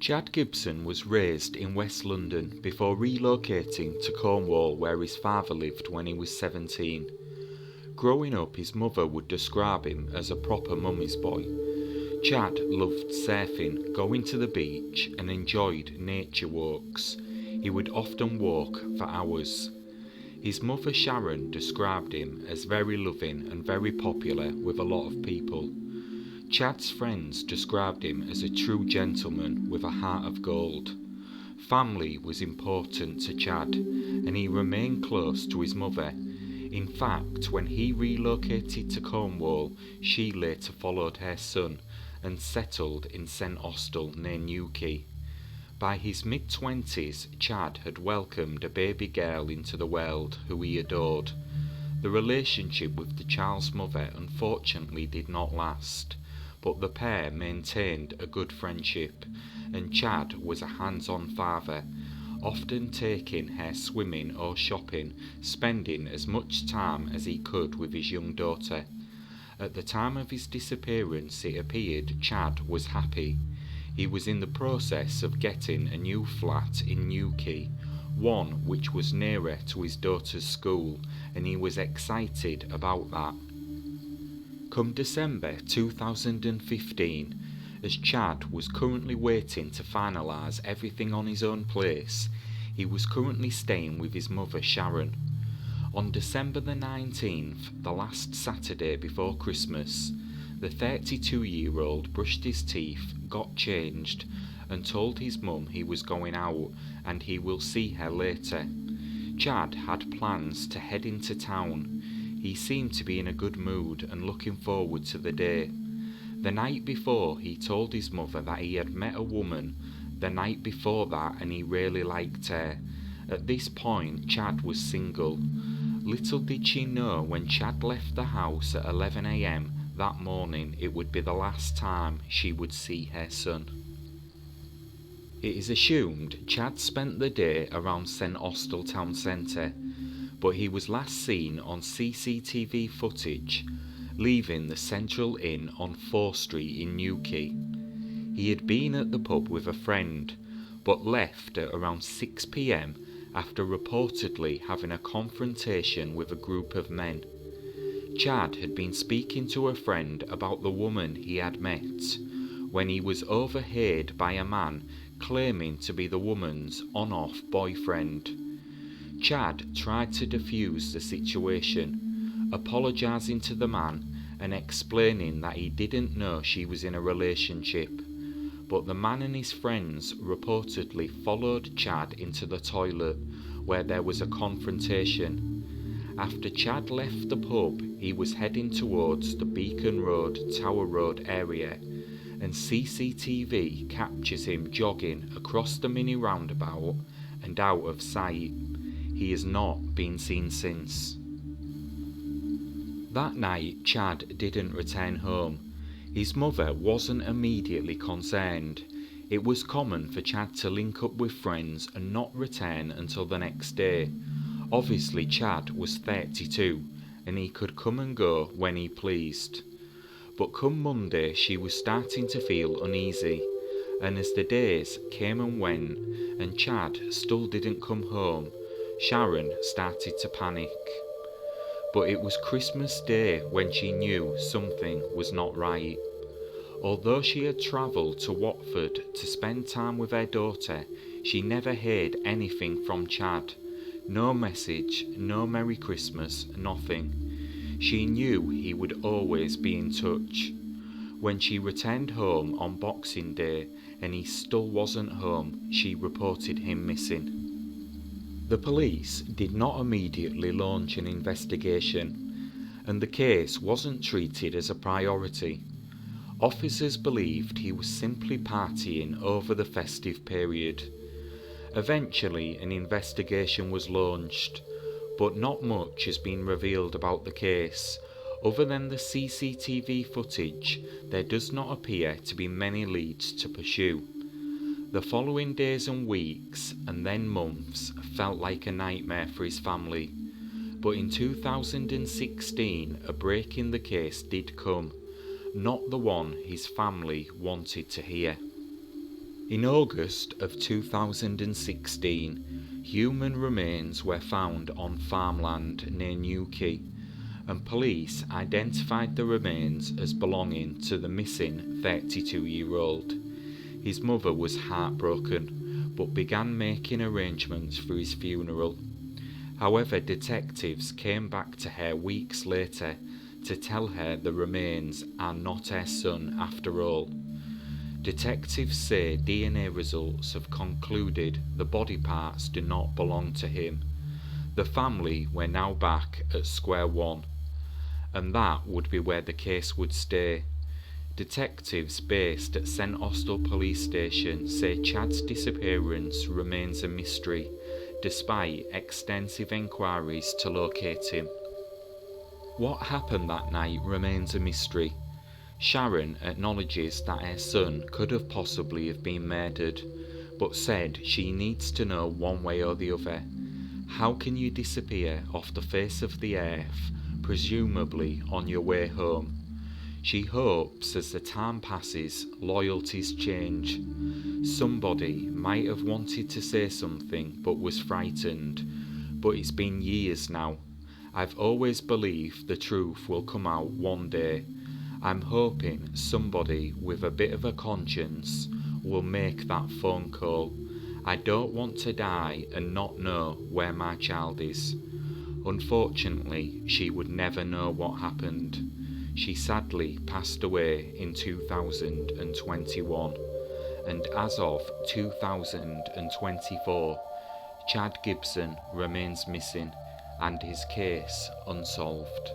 Chad Gibson was raised in West London before relocating to Cornwall, where his father lived when he was 17. Growing up, his mother would describe him as a proper mummy's boy. Chad loved surfing, going to the beach, and enjoyed nature walks. He would often walk for hours. His mother Sharon described him as very loving and very popular with a lot of people. Chad's friends described him as a true gentleman with a heart of gold. Family was important to Chad, and he remained close to his mother. In fact, when he relocated to Cornwall, she later followed her son and settled in St Austell near Newquay. By his mid-20s, Chad had welcomed a baby girl into the world who he adored. The relationship with the child's mother unfortunately did not last, but the pair maintained a good friendship, and Chad was a hands-on father, often taking her swimming or shopping, spending as much time as he could with his young daughter. At the time of his disappearance, it appeared Chad was happy. He was in the process of getting a new flat in Newquay, one which was nearer to his daughter's school, and he was excited about that. Come December 2015, as Chad was currently waiting to finalise everything on his own place, he was currently staying with his mother Sharon. On December the 19th, the last Saturday before Christmas, the 32-year-old brushed his teeth, got changed, and told his mum he was going out and he will see her later. Chad had plans to head into town. He seemed to be in a good mood and looking forward to the day. The night before, he told his mother that he had met a woman the night before that and he really liked her. At this point, Chad was single. Little did she know, when Chad left the house at 11 a.m. that morning, it would be the last time she would see her son. It is assumed Chad spent the day around St Austell town centre, but he was last seen on CCTV footage leaving the Central Inn on Fore Street in Newquay. He had been at the pub with a friend, but left at around 6 p.m. after reportedly having a confrontation with a group of men. Chad had been speaking to a friend about the woman he had met, when he was overheard by a man claiming to be the woman's on-off boyfriend. Chad tried to defuse the situation, apologising to the man and explaining that he didn't know she was in a relationship, but the man and his friends reportedly followed Chad into the toilet, where there was a confrontation. After Chad left the pub, he was heading towards the Beacon Road, Tower Road area, and CCTV captures him jogging across the mini roundabout and out of sight. He has not been seen since. That night, Chad didn't return home. His mother wasn't immediately concerned. It was common for Chad to link up with friends and not return until the next day. Obviously, Chad was 32 and he could come and go when he pleased. But come Monday, she was starting to feel uneasy, and as the days came and went and Chad still didn't come home, Sharon started to panic. But it was Christmas Day when she knew something was not right. Although she had travelled to Watford to spend time with her daughter, she never heard anything from Chad. No message, no Merry Christmas, nothing. She knew he would always be in touch. When she returned home on Boxing Day and he still wasn't home, she reported him missing. The police did not immediately launch an investigation, and the case wasn't treated as a priority. Officers believed he was simply partying over the festive period. Eventually, an investigation was launched, but not much has been revealed about the case. Other than the CCTV footage, there does not appear to be many leads to pursue. The following days and weeks, and then months, felt like a nightmare for his family. But in 2016, a break in the case did come, not the one his family wanted to hear. In August of 2016, human remains were found on farmland near Newquay, and police identified the remains as belonging to the missing 32-year-old. His mother was heartbroken, but began making arrangements for his funeral. However, detectives came back to her weeks later to tell her the remains are not her son after all. Detectives say DNA results have concluded the body parts do not belong to him. The family were now back at square one, and that would be where the case would stay. Detectives based at St Austell Police Station say Chad's disappearance remains a mystery, despite extensive inquiries to locate him. What happened that night remains a mystery. Sharon acknowledges that her son could have possibly have been murdered, but said she needs to know one way or the other. How can you disappear off the face of the earth, presumably on your way home? She hopes as the time passes, loyalties change. Somebody might have wanted to say something but was frightened, but it's been years now. I've always believed the truth will come out one day. I'm hoping somebody with a bit of a conscience will make that phone call. I don't want to die and not know where my child is. Unfortunately, she would never know what happened. She sadly passed away in 2021, and as of 2024, Chad Gibson remains missing and his case unsolved.